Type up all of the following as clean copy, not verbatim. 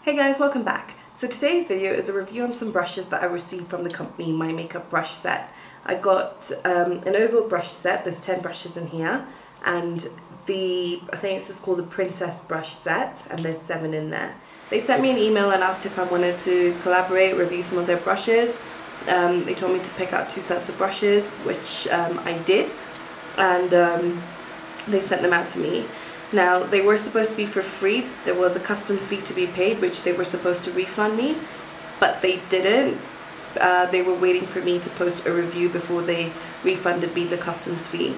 Hey guys, welcome back. So today's video is a review on some brushes that I received from the company My Makeup brush set. I got an oval brush set, there's 10 brushes in here, and I think this is called the Princess brush set, and there's 7 in there. They sent me an email and asked if I wanted to collaborate, review some of their brushes. They told me to pick out 2 sets of brushes, which I did, and they sent them out to me. Now, they were supposed to be for free. There was a customs fee to be paid, which they were supposed to refund me, but they didn't. They were waiting for me to post a review before they refunded me the customs fee.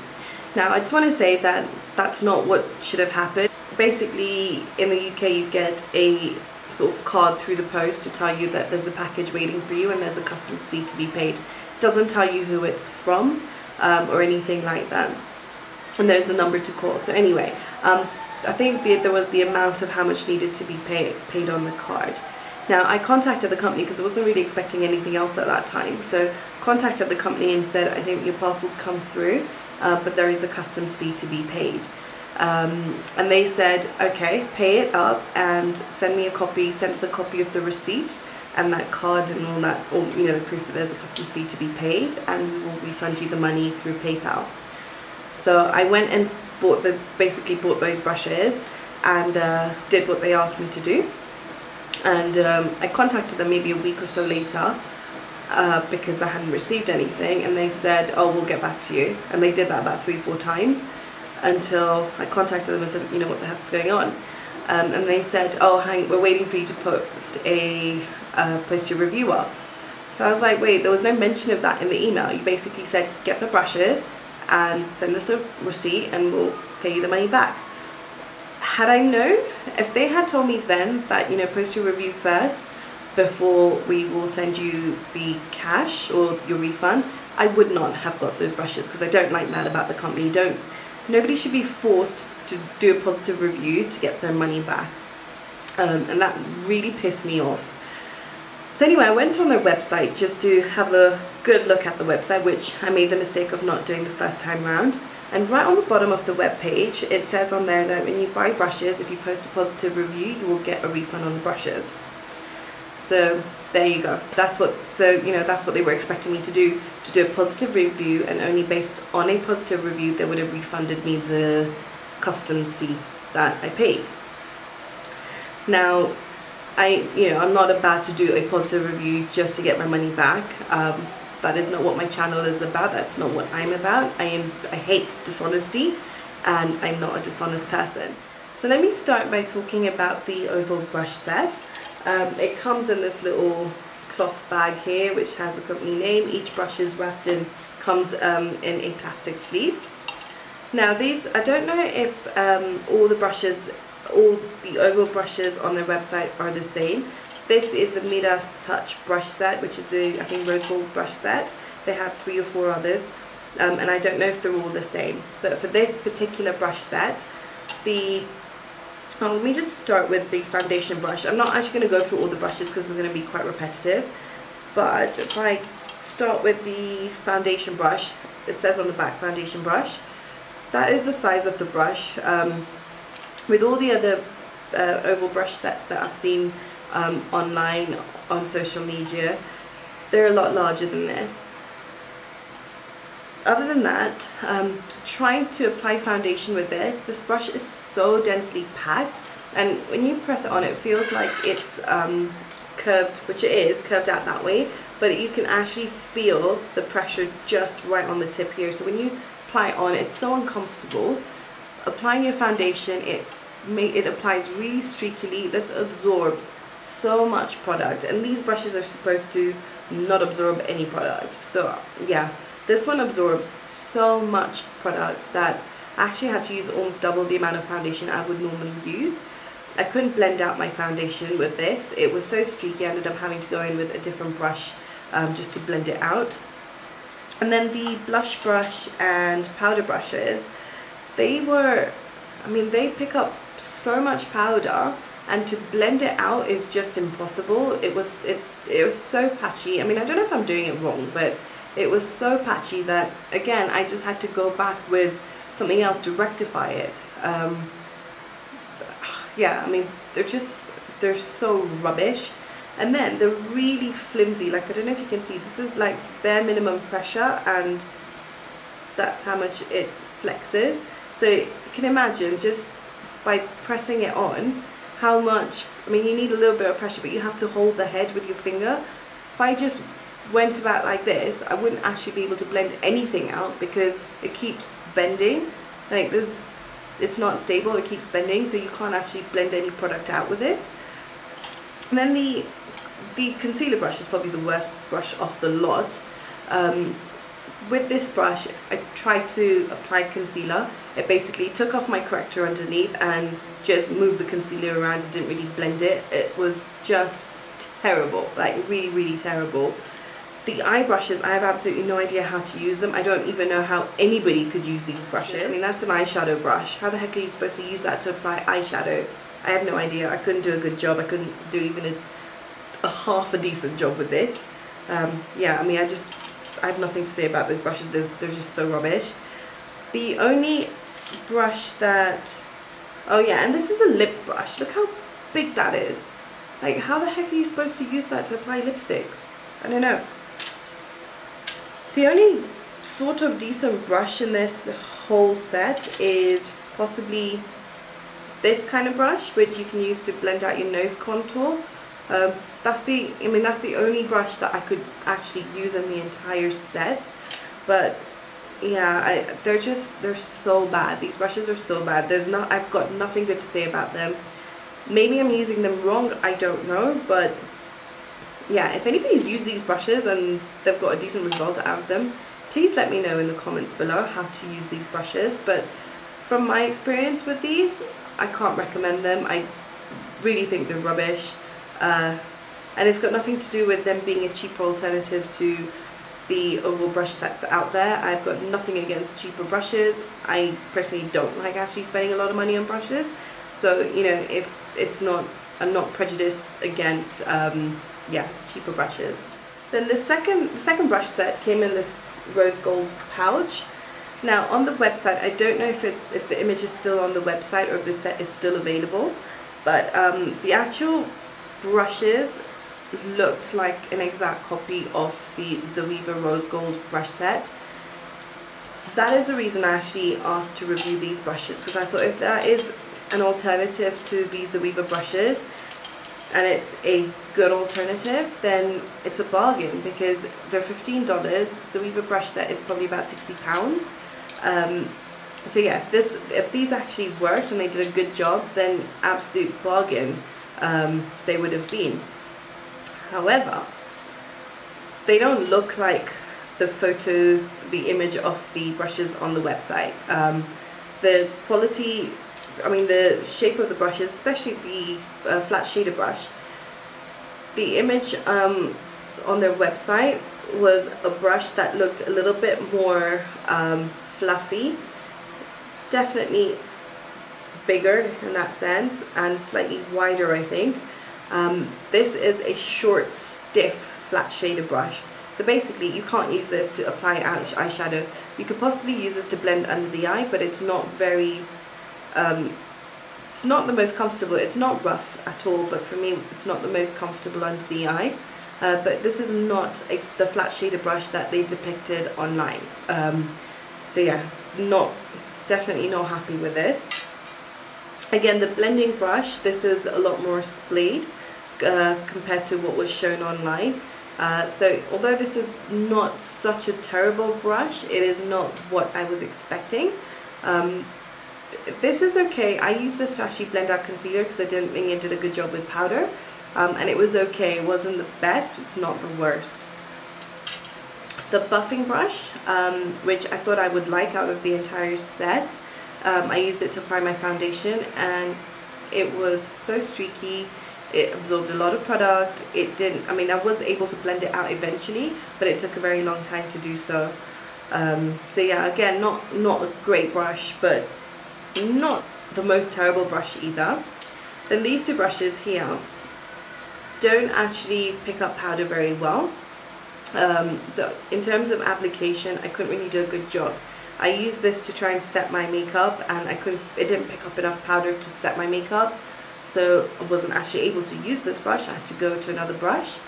Now, I just want to say that that's not what should have happened. Basically, in the UK, you get a sort of card through the post to tell you that there's a package waiting for you and there's a customs fee to be paid. It doesn't tell you who it's from or anything like that. And there's a number to call. So anyway, I think there was the amount of how much needed to be paid on the card. Now, I contacted the company because I wasn't really expecting anything else at that time. So contacted the company and said, I think your parcel's come through, but there is a customs fee to be paid. And they said, okay, pay it up and send us a copy of the receipt and that card and all that, or the proof that there's a customs fee to be paid, and we will refund you the money through PayPal. So I went and basically bought those brushes and did what they asked me to do. And I contacted them maybe a week or so later because I hadn't received anything, and they said, oh, we'll get back to you. And they did that about 3-4 times until I contacted them and said, what the heck's going on? And they said, oh, we're waiting for you to post your review up. So I was like, wait, there was no mention of that in the email. You basically said, get the brushes and send us a receipt and we'll pay you the money back. Had I known, if they had told me then that, post your review first before we will send you the cash or your refund, I would not have got those brushes, because I don't like that about the company. Nobody should be forced to do a positive review to get their money back. And that really pissed me off. So anyway, I went on their website just to have a good look at the website, which I made the mistake of not doing the first time round. And right on the bottom of the web page, it says on there that when you buy brushes, if you post a positive review, you will get a refund on the brushes. So there you go. That's what they were expecting me to do a positive review, and only based on a positive review, they would have refunded me the customs fee that I paid. Now, I'm not about to do a positive review just to get my money back. That is not what my channel is about. That's not what I'm about. I hate dishonesty, and I'm not a dishonest person. So let me start by talking about the oval brush set. It comes in this little cloth bag here, which has a company name. Each brush is comes in a plastic sleeve. Now these, I don't know if all the oval brushes on their website are the same. This is the Midas Touch brush set, which is the, I think, rose gold brush set. They have 3 or 4 others, and I don't know if they're all the same. But for this particular brush set, let me just start with the foundation brush. I'm not actually going to go through all the brushes because it's going to be quite repetitive. But if I start with the foundation brush, it says on the back, foundation brush. That is the size of the brush. With all the other oval brush sets that I've seen online, on social media, they're a lot larger than this. Other than that, trying to apply foundation with this brush is so densely packed, and when you press it on, it feels like it's curved, which it is, curved out that way, but you can actually feel the pressure just right on the tip here. So when you apply it on, it's so uncomfortable. Applying your foundation, it applies really streakily. This absorbs so much product, and these brushes are supposed to not absorb any product. So yeah, this one absorbs so much product that I actually had to use almost double the amount of foundation I would normally use. I couldn't blend out my foundation with this. It was so streaky, I ended up having to go in with a different brush just to blend it out. And then the blush brush and powder brushes, they pick up so much powder, and to blend it out is just impossible. It was so patchy. I don't know if I'm doing it wrong, but it was so patchy that, again, I just had to go back with something else to rectify it. Yeah, they're just they're so rubbish. And then they're really flimsy. Like, I don't know if you can see, this is like bare minimum pressure, and that's how much it flexes. So you can imagine just by pressing it on how much, I mean, you need a little bit of pressure, but you have to hold the head with your finger. If I just went about like this, I wouldn't actually be able to blend anything out because it keeps bending. Like this, it's not stable, it keeps bending, so you can't actually blend any product out with this. And then the concealer brush is probably the worst brush off the lot. With this brush, I tried to apply concealer. It basically took off my corrector underneath and just moved the concealer around. It didn't really blend it. It was just terrible, like really, really terrible. The eye brushes, I have absolutely no idea how to use them. I don't even know how anybody could use these brushes. I mean, that's an eyeshadow brush. How the heck are you supposed to use that to apply eyeshadow? I have no idea. I couldn't do a good job. I couldn't do even a half a decent job with this. Yeah, I mean, I have nothing to say about those brushes. They're just so rubbish. The only brush that, oh yeah, and this is a lip brush. Look how big that is. Like, how the heck are you supposed to use that to apply lipstick? I don't know. The only sort of decent brush in this whole set is possibly this kind of brush, which you can use to blend out your nose contour. That's the only brush that I could actually use in the entire set. But yeah, they're so bad. These brushes are so bad. I've got nothing good to say about them. Maybe I'm using them wrong, I don't know, but yeah, if anybody's used these brushes and they've got a decent result out of them, please let me know in the comments below how to use these brushes. But from my experience with these, I can't recommend them. I really think they're rubbish. And it's got nothing to do with them being a cheaper alternative to the oval brush sets out there. I've got nothing against cheaper brushes. I personally don't like actually spending a lot of money on brushes. So, you know, if it's not, I'm not prejudiced against yeah, cheaper brushes. Then the second brush set came in this rose gold pouch. Now on the website, I don't know if the image is still on the website or if the set is still available, but the actual brushes looked like an exact copy of the Zoeva rose gold brush set. That is the reason I actually asked to review these brushes, because I thought if that is an alternative to the Zoeva brushes, and it's a good alternative, then it's a bargain because they're $15. Zoeva brush set is probably about £60. So yeah, if these actually worked and they did a good job, then absolute bargain they would have been. However, they don't look like the image of the brushes on the website. The quality, I mean the shape of the brushes, especially the flat shader brush, the image on their website was a brush that looked a little bit more fluffy, definitely bigger in that sense, and slightly wider, I think. This is a short, stiff, flat shader brush. So basically you can't use this to apply eyeshadow. You could possibly use this to blend under the eye, but it's not very, it's not the most comfortable. It's not rough at all, but for me it's not the most comfortable under the eye. But this is not the flat shader brush that they depicted online. So yeah, definitely not happy with this. Again, the blending brush, this is a lot more splayed compared to what was shown online. So although this is not such a terrible brush, it is not what I was expecting. This is okay. I used this to actually blend out concealer because I didn't think it did a good job with powder. And it was okay. It wasn't the best, it's not the worst. The buffing brush, which I thought I would like out of the entire set, I used it to apply my foundation and it was so streaky. It absorbed a lot of product. It didn't, I mean, I was able to blend it out eventually, but it took a very long time to do so. So yeah, again, not a great brush, but not the most terrible brush either. Then these two brushes here don't actually pick up powder very well. So in terms of application, I couldn't really do a good job. I used this to try and set my makeup and it didn't pick up enough powder to set my makeup. so I wasn't actually able to use this brush. I had to go to another brush.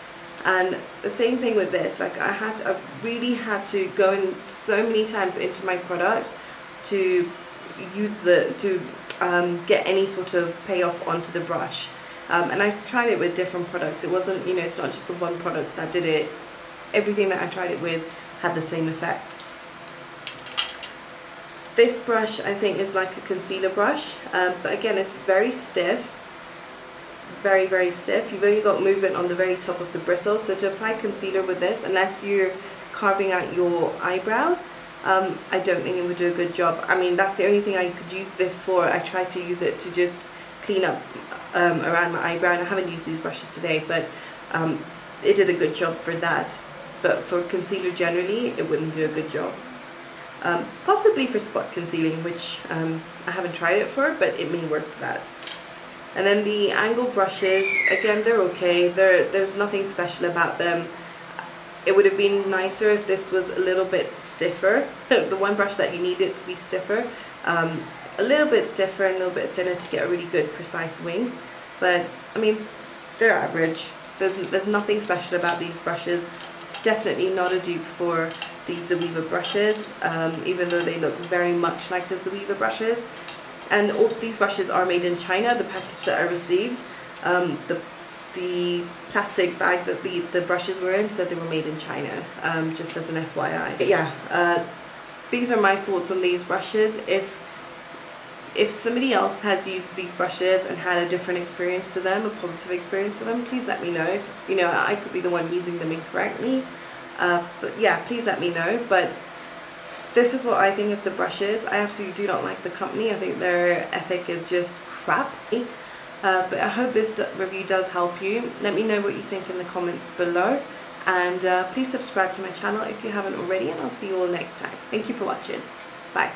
And the same thing with this, like I really had to go in so many times into my product to use get any sort of payoff onto the brush. And I've tried it with different products. It wasn't, you know, it's not just the one product that did it. Everything that I tried it with had the same effect. This brush I think is like a concealer brush, but again it's very stiff. Very stiff. You've only got movement on the very top of the bristle, so to apply concealer with this, unless you're carving out your eyebrows, I don't think it would do a good job. I mean, that's the only thing I could use this for. I tried to use it to just clean up around my eyebrow, and I haven't used these brushes today, but it did a good job for that. But for concealer generally, it wouldn't do a good job. Possibly for spot concealing, which I haven't tried it for, but it may work for that. And then the angle brushes, again, they're okay. There's nothing special about them. It would have been nicer if this was a little bit stiffer. The one brush that you need it to be stiffer, a little bit stiffer and a little bit thinner to get a really good precise wing. But I mean, they're average. There's nothing special about these brushes. Definitely not a dupe for these Zoeva brushes, even though they look very much like the Zoeva brushes. And all these brushes are made in China. The package that I received, the plastic bag that the brushes were in said they were made in China, just as an FYI. But yeah, these are my thoughts on these brushes. If somebody else has used these brushes and had a different experience to them, a positive experience to them, please let me know. If, you know, I could be the one using them incorrectly, but yeah, please let me know. But this is what I think of the brushes. I absolutely do not like the company. I think their ethic is just crap. But I hope this review does help you. Let me know what you think in the comments below. And please subscribe to my channel if you haven't already. And I'll see you all next time. Thank you for watching. Bye.